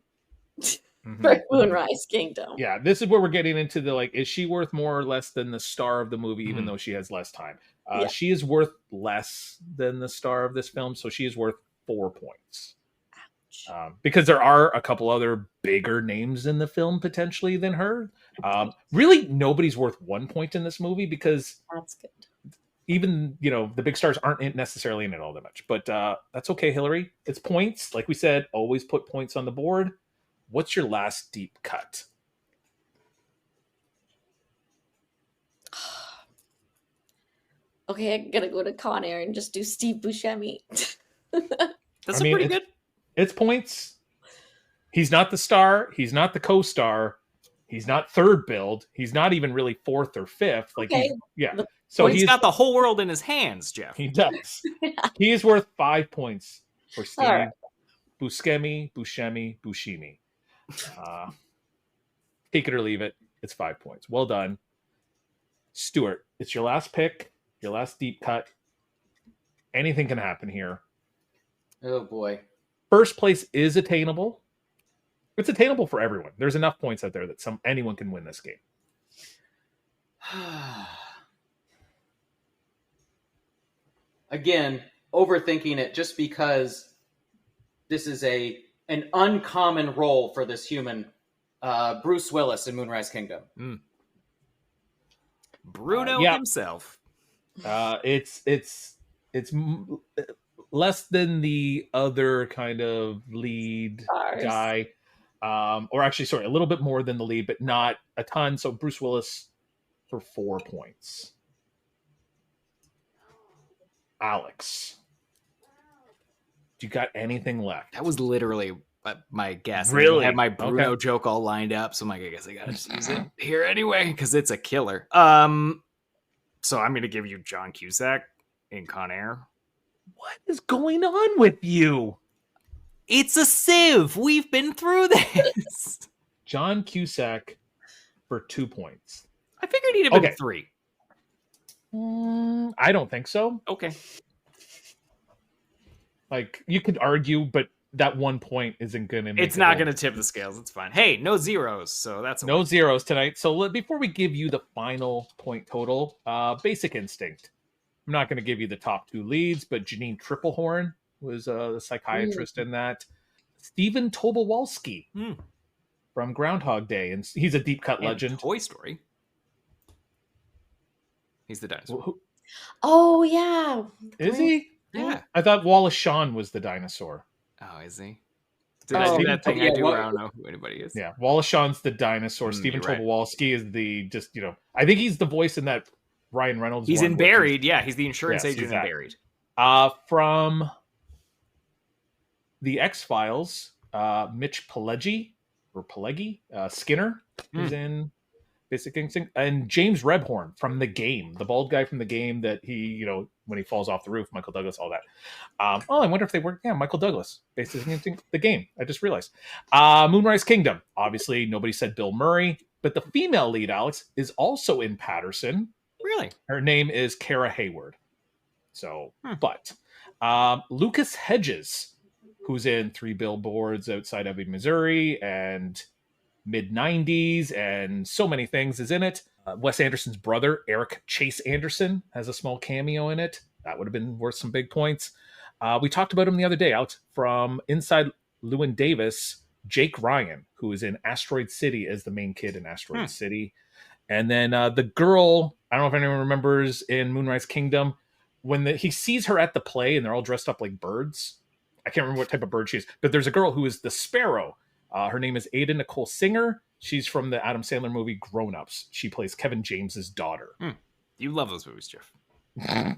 for Moonrise Kingdom.
Yeah, this is where we're getting into the, like, is she worth more or less than the star of the movie, even though she has less time? She is worth less than the star of this film, so she is worth 4 points. Because there are a couple other bigger names in the film potentially than her. Really, nobody's worth 1 point in this movie because
That's good.
even, the big stars aren't necessarily in it all that much. But that's okay, Hilary. It's points. Like we said, always put points on the board. What's your last deep cut?
Okay, I'm gonna go to Con Air and just do Steve Buscemi.
That's pretty good.
It's points. He's not the star. He's not the co-star. He's not third build. He's not even really 4th or 5th. Like,
Okay.
So
he's got the whole world in his hands, Jeff.
He does. He is worth 5 points for Steve
All right.
Buscemi. Take it or leave it. It's 5 points. Well done. Stuart, it's your last pick, your last deep cut. Anything can happen here.
Oh boy.
First place is attainable. It's attainable for everyone. There's enough points out there that anyone can win this game.
Again, overthinking it just because this is an uncommon role for this human, Bruce Willis in Moonrise Kingdom.
Bruno himself.
It's less than the other kind of lead
Stars.
guy, or actually, sorry, a little bit more than the lead, but not a ton. So Bruce Willis for 4 points. Alex, do you got anything left?
That was literally my guess.
Really?
I had my Bruno joke all lined up, so I'm like, I guess I gotta just use it here anyway because it's a killer. So I'm gonna give you John Cusack in Con Air.
What is going on with you?
It's a sieve. We've been through this.
John Cusack for 2 points.
I figured he'd have been 3.
I don't think so.
Okay.
Like, you could argue, but that 1 point isn't going to make
It's not going to tip the scales. It's fine. Hey, no zeros, so that's
no zeros tonight. So before we give you the final point total, Basic Instinct. I'm not going to give you the top 2 leads, but Janine Triplehorn was the psychiatrist in that. Stephen Tobolwalski from Groundhog Day, and he's a deep cut legend.
Toy Story. He's the dinosaur.
Oh, yeah.
Is he?
Yeah.
I thought Wallace Shawn was the dinosaur.
Oh, is he? Did I do that thing I
yeah,
do
what-
where I don't know who anybody is?
Yeah, Wallace Shawn's the dinosaur.
Mm,
Stephen
you're right.
Tobolowsky is the I think he's the voice in that Ryan Reynolds.
He's
one
in
where
Buried. Yeah, he's the insurance
Yes, he's
agent in
that.
Buried.
From the X-Files, Mitch Pileggi, Skinner is in Basic Instinct, and James Rebhorn from The Game, the bald guy from The Game that he, when he falls off the roof, Michael Douglas, all that. I wonder if they were, Michael Douglas, Basic Instinct, The Game. I just realized. Moonrise Kingdom, obviously nobody said Bill Murray, but the female lead, Alex, is also in Patterson.
Really?
Her name is Kara Hayward. So, but Lucas Hedges, who's in 3 Billboards Outside Ebbing, Missouri, and mid-90s, and so many things, is in it. Wes Anderson's brother, Eric Chase Anderson, has a small cameo in it. That would have been worth some big points. We talked about him the other day out from Inside Llewyn Davis, Jake Ryan, who is in Asteroid City as the main kid in Asteroid City. And then the girl, I don't know if anyone remembers in Moonrise Kingdom, when he sees her at the play and they're all dressed up like birds. I can't remember what type of bird she is, but there's a girl who is the sparrow. Her name is Ada Nicole Singer. She's from the Adam Sandler movie Grown Ups. She plays Kevin James's daughter.
You love those movies, Jeff.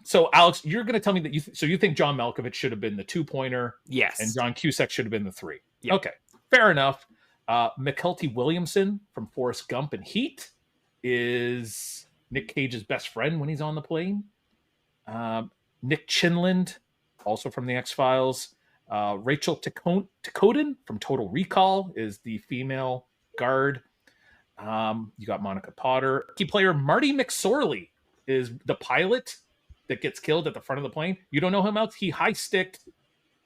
So, Alex, you're going to tell me that you think John Malkovich should have been the 2-pointer.
Yes.
And John Cusack should have been the 3.
Yeah.
Okay, fair enough. McKelty Williamson from Forrest Gump and Heat is Nick Cage's best friend when he's on the plane. Nick Chinland, also from the X-Files. Rachel Ticotin from Total Recall is the female guard. You got Monica Potter. Key player Marty McSorley is the pilot that gets killed at the front of the plane. You don't know him else? He high-sticked.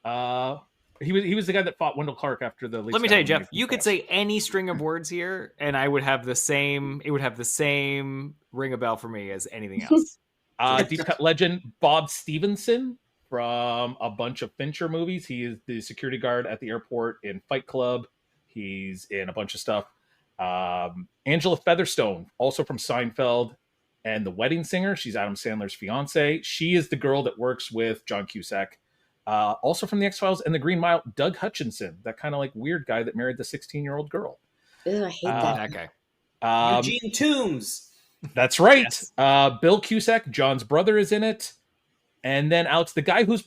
He was the guy that fought Wendell Clark after the.
Let me tell you, Jeff. You could say any string of words here, and I would have the same. It would have the same ring a bell for me as anything else.
Deep cut legend Bob Stevenson from a bunch of Fincher movies. He is the security guard at the airport in Fight Club. He's in a bunch of stuff. Angela Featherstone, also from Seinfeld and The Wedding Singer. She's Adam Sandler's fiance. She is the girl that works with John Cusack. Also from the X-Files and The Green Mile, Doug Hutchinson, that kind of like weird guy that married the 16-year-old girl.
Ew, I hate that.
That guy.
Eugene Toombs.
That's right.
Yes.
Bill Cusack, John's brother, is in it. And then Alex, the guy who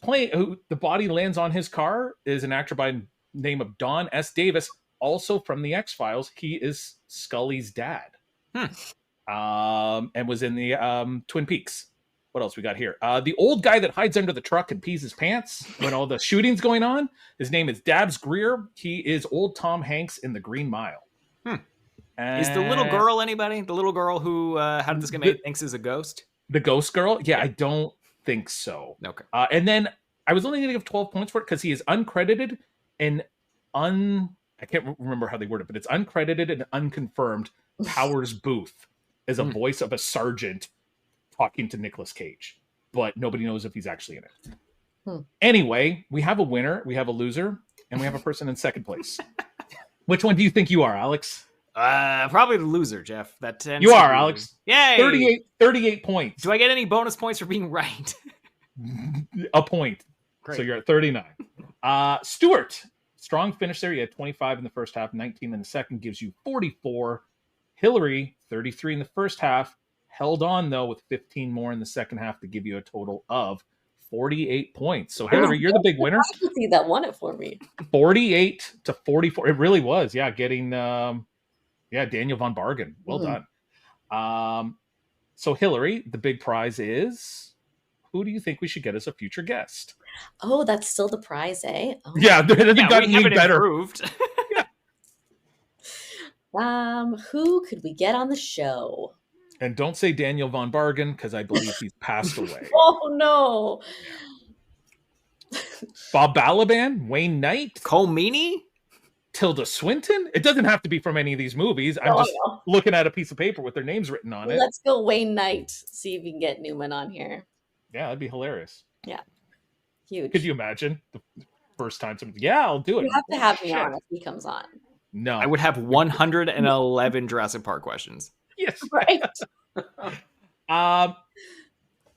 the body lands on his car is an actor by the name of Don S. Davis, also from the X-Files. He is Scully's dad. And was in the Twin Peaks. What else we got here? The old guy that hides under the truck and pees his pants when all the shooting's going on. His name is Dabbs Greer. He is old Tom Hanks in The Green Mile.
Is the little girl anybody? The little girl who how did this get made thinks is a ghost?
The ghost girl? Yeah, I don't think so.
Okay.
And then I was only going to give 12 points for it because he is uncredited and I can't remember how they word it, but it's uncredited and unconfirmed. Powers Booth as a voice of a sergeant talking to Nicolas Cage, but nobody knows if he's actually in it. Anyway, we have a winner, we have a loser, and we have a person in second place. Which one do you think you are, Alex?
Probably the loser, Jeff. That tends
You
to
are,
be-
Alex.
Yay!
38 points.
Do I get any bonus points for being right?
A point.
Great.
So you're at 39. Stuart, strong finish there. You had 25 in the first half, 19 in the second, gives you 44. Hilary, 33 in the first half, held on though with 15 more in the second half to give you a total of 48 points. So Hilary, you're the big winner.
I can see that won it for me.
48 to 44. It really was. Yeah, getting Daniel von Bargen. Well done. So Hilary, the big prize is, who do you think we should get as a future guest?
Oh, that's still the prize, eh? Oh.
Yeah, they've
Yeah,
gotten
we haven't
better.
improved.
Who could we get on the show?
And don't say Daniel von Bargen because I believe he's passed away.
Oh no.
Bob Balaban, Wayne Knight,
Cole Meany?
Tilda Swinton. It doesn't have to be from any of these movies. I'm just looking at a piece of paper with their names written on it.
Let's go Wayne Knight. See if we can get Newman on here.
Yeah, that'd be hilarious.
Huge.
Could you imagine the first time somebody? Yeah, I'll do it.
You have to have me on if he comes on.
No,
I would have 111 Jurassic Park questions.
Yes.
Right.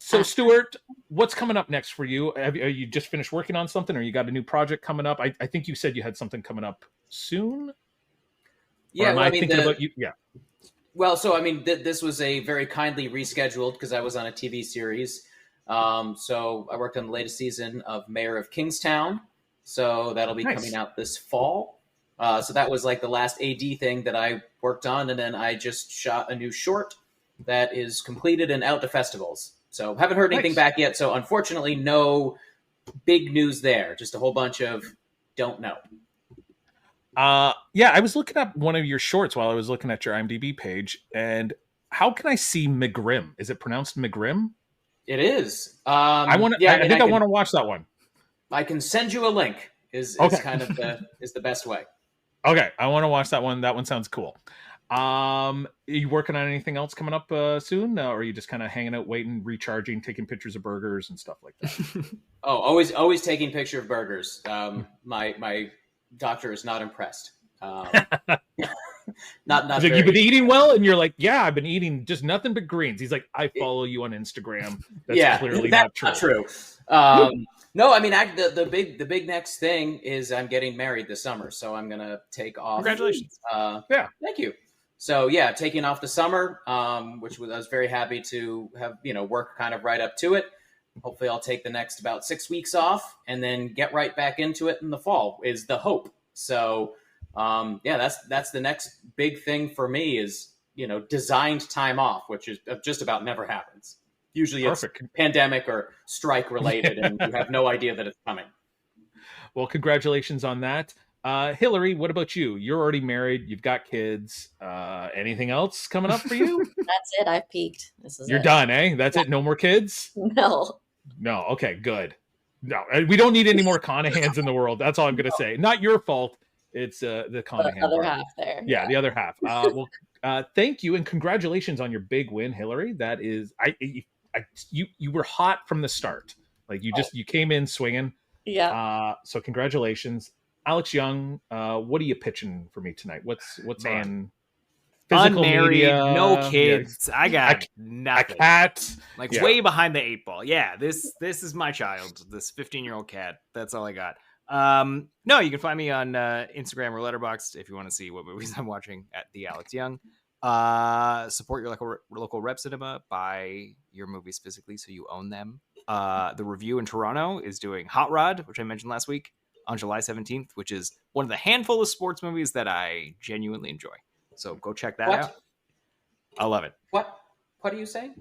So, Stuart, what's coming up next for you? Are you just finished working on something, or you got a new project coming up? I think you said you had something coming up soon.
Yeah,
or am I thinking about you? Yeah.
Well, so I mean, this was a very kindly rescheduled because I was on a TV series. So I worked on the latest season of Mayor of Kingstown. So that'll be coming out this fall. So that was like the last AD thing that I worked on, and then I just shot a new short that is completed and out to festivals. So haven't heard anything back yet. So unfortunately, no big news there. Just a whole bunch of don't know.
Yeah, I was looking up one of your shorts while I was looking at your IMDb page, and how can I see McGrim? Is it pronounced McGrim?
It is.
I want. Yeah, I think I want to watch that one.
I can send you a link. Is kind of the best way.
Okay, I want to watch that one. That one sounds cool. Are you working on anything else coming up soon, or are you just kind of hanging out, waiting, recharging, taking pictures of burgers and stuff like that?
Oh, always taking picture of burgers. My doctor is not impressed. Not
like, you've been eating well, and you're like, yeah, I've been eating just nothing but greens. He's like, I follow you on Instagram. That's clearly not true.
No, I mean, the big next thing is I'm getting married this summer, so I'm gonna take off.
Congratulations!
Yeah, thank you. So yeah, taking off the summer, which I was very happy to have work kind of right up to it. Hopefully, I'll take the next about 6 weeks off and then get right back into it in the fall. Is the hope. So yeah, that's the next big thing for me is designed time off, which is just about never happens. Usually it's pandemic or strike related, and you have no idea that it's coming.
Well, congratulations on that. Hilary, what about you? You're already married. You've got kids. Anything else coming up for you?
That's it. I've peaked.
You're done, eh? That's it? No more kids?
No.
No. Okay, good. No, we don't need any more Connaghans in the world. That's all I'm going to say. Not your fault. It's the Connaghan
other
part.
half there.
Yeah, the other half. Well, thank you and congratulations on your big win, Hilary. That is, you were hot from the start. Like you came in swinging.
Yeah.
So congratulations, Alex Young. What are you pitching for me tonight? What's on?
Unmarried,
media,
no kids. I got nothing.
A cat,
way behind the 8 ball. Yeah, this is my child. This 15-year-old cat. That's all I got. No, you can find me on Instagram or Letterboxd if you want to see what movies I'm watching at the Alex Young. Support your local rep cinema. Buy your movies physically so you own them. The Review in Toronto is doing Hot Rod, which I mentioned last week, on July 17th, which is one of the handful of sports movies that I genuinely enjoy. So go check that out. I love it.
What are you saying?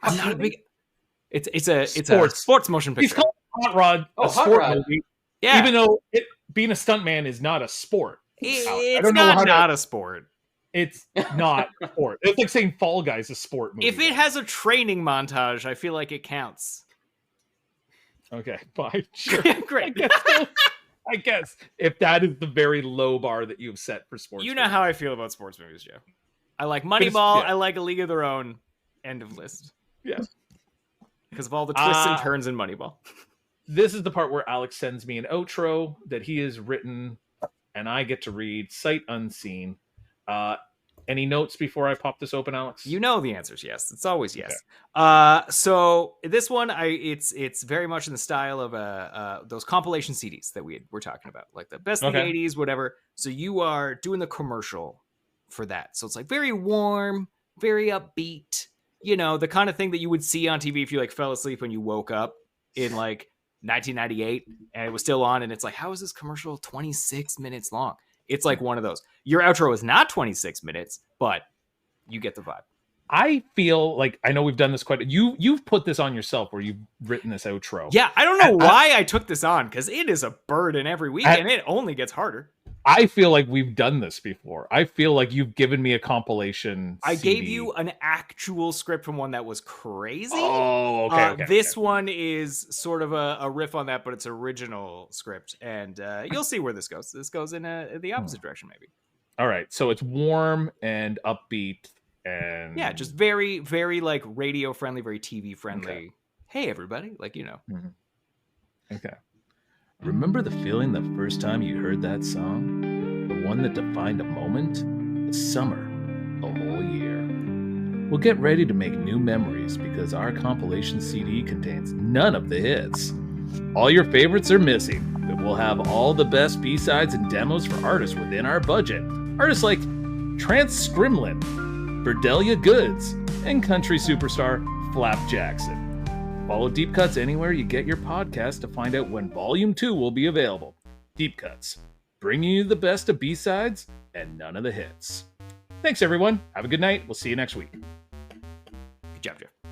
I'm not a big. It's a sports motion picture.
He's called Hot Rod.
Hot Rod.
Movie.
Yeah.
Even though being a stuntman is not a sport.
It's not a sport.
It's not a sport. It's like saying Fall Guys is a sport movie.
If it has a training montage, I feel like it counts.
Okay, fine. Sure.
Great.
I guess if that is the very low bar that you've set for sports.
You know how I feel about sports movies, Joe. I like Moneyball. I like A League of Their Own. End of list.
Yeah.
Because of all the twists and turns in Moneyball.
This is the part where Alex sends me an outro that he has written, and I get to read sight unseen. Any notes before I pop this open, Alex?
You know the answer is yes. It's always yes. Okay. So this one, it's very much in the style of those compilation CDs that we're talking about, like the best of the 80s, whatever. So you are doing the commercial for that. So it's like very warm, very upbeat. The kind of thing that you would see on TV if you like fell asleep when you woke up in like 1998 and it was still on, and it's like, how is this commercial 26 minutes long? It's like one of those. Your outro is not 26 minutes, but you get the vibe.
I feel like I know we've done this you've put this on yourself where you've written this outro.
Yeah, I don't know why I took this on, because it is a burden every week and it only gets harder.
I feel like we've done this before. I feel like you've given me a compilation
I
CD.
gave you an actual script from one that was crazy.
Oh, okay.
This one is sort of a riff on that, but it's original script. And you'll see where this goes. This goes in the opposite direction, maybe.
All right. So it's warm and upbeat. And
yeah, just very, very like radio friendly, very TV friendly. Okay. Hey, everybody. Like,
Mm-hmm. Okay. Remember the feeling the first time you heard that song? The one that defined a moment? The summer, a whole year. Well, get ready to make new memories because our compilation CD contains none of the hits. All your favorites are missing, but we'll have all the best B-sides and demos for artists within our budget. Artists like Trance Scrimlin, Berdelia Goods, and country superstar Flap Jackson. Follow Deep Cuts anywhere you get your podcast to find out when Volume 2 will be available. Deep Cuts, bringing you the best of B-sides and none of the hits. Thanks, everyone. Have a good night. We'll see you next week.
Good job, Jeff.